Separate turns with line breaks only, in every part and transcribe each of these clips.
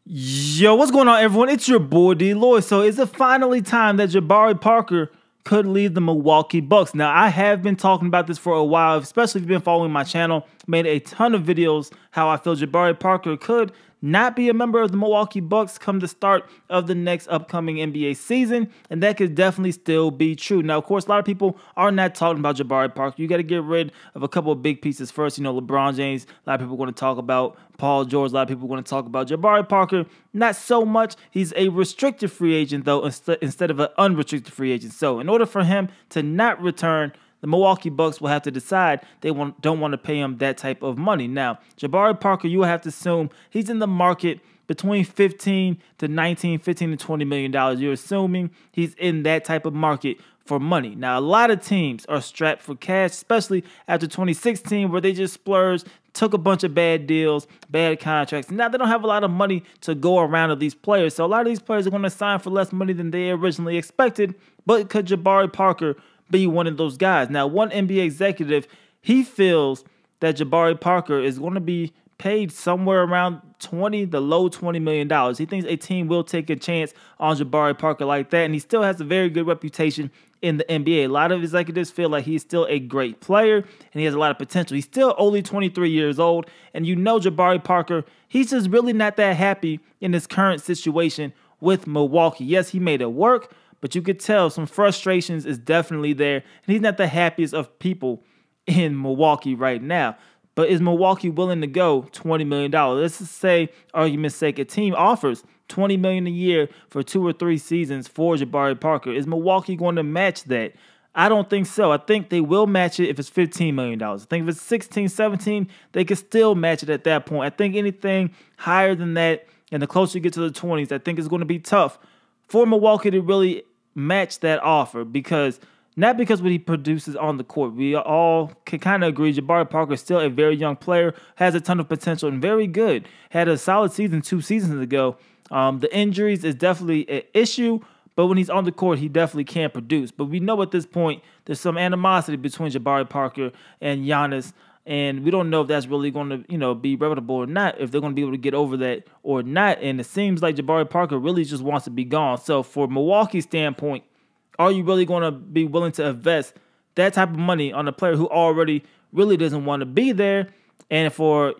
Yo, what's going on, everyone? It's your boy DLloyd. So is it finally time that Jabari Parker could leave the Milwaukee Bucks? Now, I have been talking about this for a while, especially if you've been following my channel. Made a ton of videos how I feel Jabari Parker could not be a member of the Milwaukee Bucks come the start of the next upcoming NBA season, and that could definitely still be true. Now, of course, a lot of people are not talking about Jabari Parker. You got to get rid of a couple of big pieces first. You know, LeBron James, a lot of people are going to talk about Paul George, a lot of people are going to talk about Jabari Parker. Not so much. He's a restricted free agent, though, instead of an unrestricted free agent. So in order for him to not return, the Milwaukee Bucks will have to decide they don't want to pay him that type of money. Now, Jabari Parker, you will have to assume he's in the market between 15 to 19, 15 to 20 million dollars. You're assuming he's in that type of market for money. Now, a lot of teams are strapped for cash, especially after 2016, where they just splurged, took a bunch of bad deals, bad contracts. Now they don't have a lot of money to go around to these players. So a lot of these players are going to sign for less money than they originally expected. But could Jabari Parker be one of those guys? Now, one NBA executive, he feels that Jabari Parker is going to be paid somewhere around the low $20 million. He thinks a team will take a chance on Jabari Parker like that, and he still has a very good reputation in the NBA. A lot of executives feel like he's still a great player, and he has a lot of potential. He's still only 23 years old, and you know Jabari Parker, he's just really not that happy in his current situation with Milwaukee. Yes, he made it work, but you could tell some frustrations is definitely there, and he's not the happiest of people in Milwaukee right now. But is Milwaukee willing to go $20 million? Let's just say, argument's sake, a team offers $20 million a year for 2 or 3 seasons for Jabari Parker. Is Milwaukee going to match that? I don't think so. I think they will match it if it's $15 million. I think if it's 16, 17, they could still match it at that point. I think anything higher than that, and the closer you get to the 20s, I think it's going to be tough for Milwaukee to really match that offer, because not because what he produces on the court. We all can kind of agree Jabari Parker is still a very young player, has a ton of potential, and very good. Had a solid season 2 seasons ago. The injuries is definitely an issue, but when he's on the court, he definitely can produce. But we know at this point there's some animosity between Jabari Parker and Giannis, and we don't know if that's really going to, be reputable or not, if they're going to be able to get over that or not. And it seems like Jabari Parker really just wants to be gone. So for Milwaukee's standpoint, are you really going to be willing to invest that type of money on a player who already really doesn't want to be there, and for,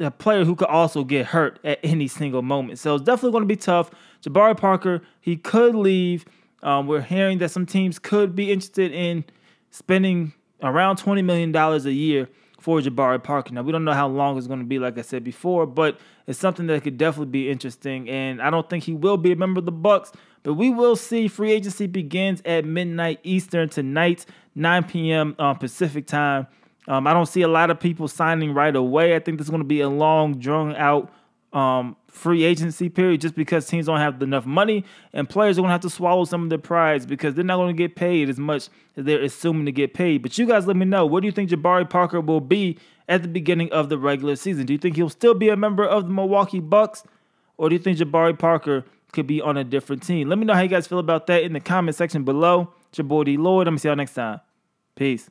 a player who could also get hurt at any single moment? So it's definitely going to be tough. Jabari Parker, he could leave. We're hearing that some teams could be interested in spending around $20 million a year for Jabari Parker. Now, we don't know how long it's going to be, like I said before, but it's something that could definitely be interesting. And I don't think he will be a member of the Bucks, but we will see. Free agency begins at midnight Eastern tonight, 9 p.m. Pacific time. I don't see a lot of people signing right away. I think there's going to be a long, drawn-out free agency period, just because teams don't have enough money, and players are going to have to swallow some of their pride because they're not going to get paid as much as they're assuming to get paid. But you guys let me know, what do you think Jabari Parker will be at the beginning of the regular season? Do you think he'll still be a member of the Milwaukee Bucks, or do you think Jabari Parker could be on a different team? Let me know how you guys feel about that in the comment section below. It's your boy DLloyd. I'm going to see y'all next time. Peace.